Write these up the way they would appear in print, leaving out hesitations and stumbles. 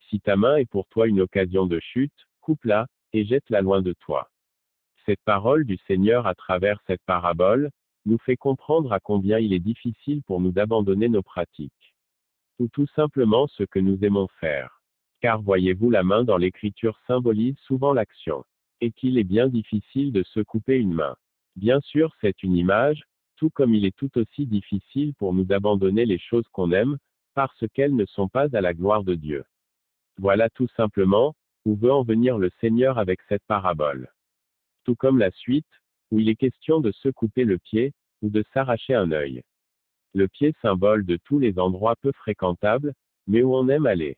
Si ta main est pour toi une occasion de chute, coupe-la, et jette-la loin de toi. Cette parole du Seigneur à travers cette parabole, nous fait comprendre à combien il est difficile pour nous d'abandonner nos pratiques. Ou tout simplement ce que nous aimons faire. Car voyez-vous, la main dans l'Écriture symbolise souvent l'action. Et qu'il est bien difficile de se couper une main. Bien sûr, c'est une image, tout comme il est tout aussi difficile pour nous d'abandonner les choses qu'on aime, parce qu'elles ne sont pas à la gloire de Dieu. Voilà tout simplement où veut en venir le Seigneur avec cette parabole. Tout comme la suite, où il est question de se couper le pied, ou de s'arracher un œil. Le pied, symbole de tous les endroits peu fréquentables, mais où on aime aller.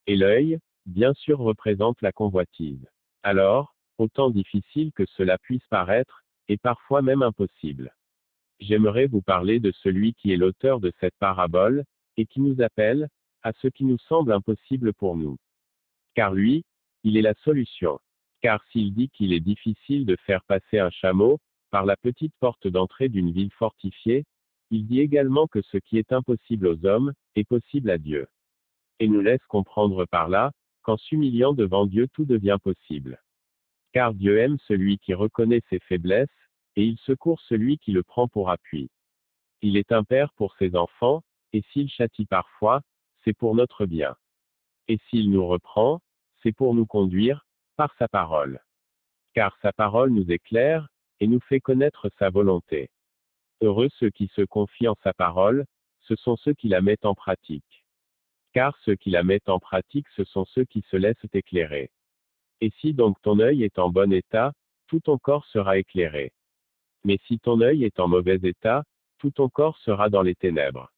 Et l'œil, bien sûr, représente la convoitise. Alors, autant difficile que cela puisse paraître, et parfois même impossible. J'aimerais vous parler de celui qui est l'auteur de cette parabole, et qui nous appelle à ce qui nous semble impossible pour nous. Car lui, il est la solution. Car s'il dit qu'il est difficile de faire passer un chameau par la petite porte d'entrée d'une ville fortifiée, il dit également que ce qui est impossible aux hommes est possible à Dieu. Et nous laisse comprendre par là qu'en s'humiliant devant Dieu tout devient possible. Car Dieu aime celui qui reconnaît ses faiblesses, et il secourt celui qui le prend pour appui. Il est un père pour ses enfants, et s'il châtie parfois, c'est pour notre bien. Et s'il nous reprend, c'est pour nous conduire, par sa parole. Car sa parole nous éclaire, et nous fait connaître sa volonté. Heureux ceux qui se confient en sa parole, ce sont ceux qui la mettent en pratique. Car ceux qui la mettent en pratique, ce sont ceux qui se laissent éclairer. Et si donc ton œil est en bon état, tout ton corps sera éclairé. Mais si ton œil est en mauvais état, tout ton corps sera dans les ténèbres.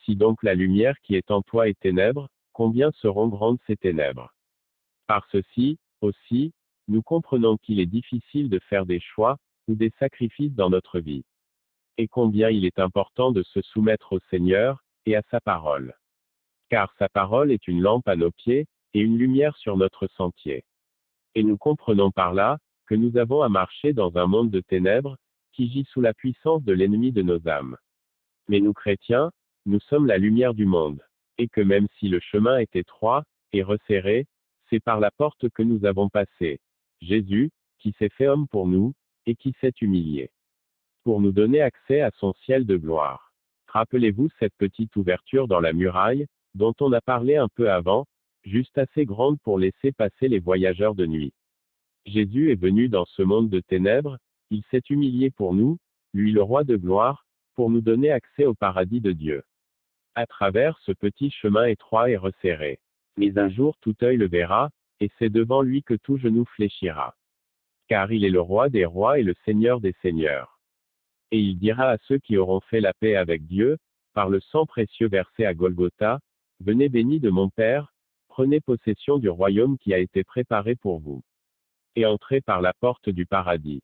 Si donc la lumière qui est en toi est ténèbres, combien seront grandes ces ténèbres? Par ceci, aussi, nous comprenons qu'il est difficile de faire des choix, ou des sacrifices dans notre vie. Et combien il est important de se soumettre au Seigneur, et à sa parole. Car sa parole est une lampe à nos pieds, et une lumière sur notre sentier. Et nous comprenons par là, que nous avons à marcher dans un monde de ténèbres, qui gît sous la puissance de l'ennemi de nos âmes. Mais nous chrétiens, nous sommes la lumière du monde. Et que même si le chemin est étroit, et resserré, c'est par la porte que nous avons passé. Jésus, qui s'est fait homme pour nous, et qui s'est humilié. Pour nous donner accès à son ciel de gloire. Rappelez-vous cette petite ouverture dans la muraille, dont on a parlé un peu avant, juste assez grande pour laisser passer les voyageurs de nuit. Jésus est venu dans ce monde de ténèbres, il s'est humilié pour nous, lui le roi de gloire, pour nous donner accès au paradis de Dieu. À travers ce petit chemin étroit et resserré. Mais un jour tout œil le verra, et c'est devant lui que tout genou fléchira. Car il est le roi des rois et le seigneur des seigneurs. Et il dira à ceux qui auront fait la paix avec Dieu, par le sang précieux versé à Golgotha, venez bénis de mon Père, prenez possession du royaume qui a été préparé pour vous. Et entrez par la porte du paradis.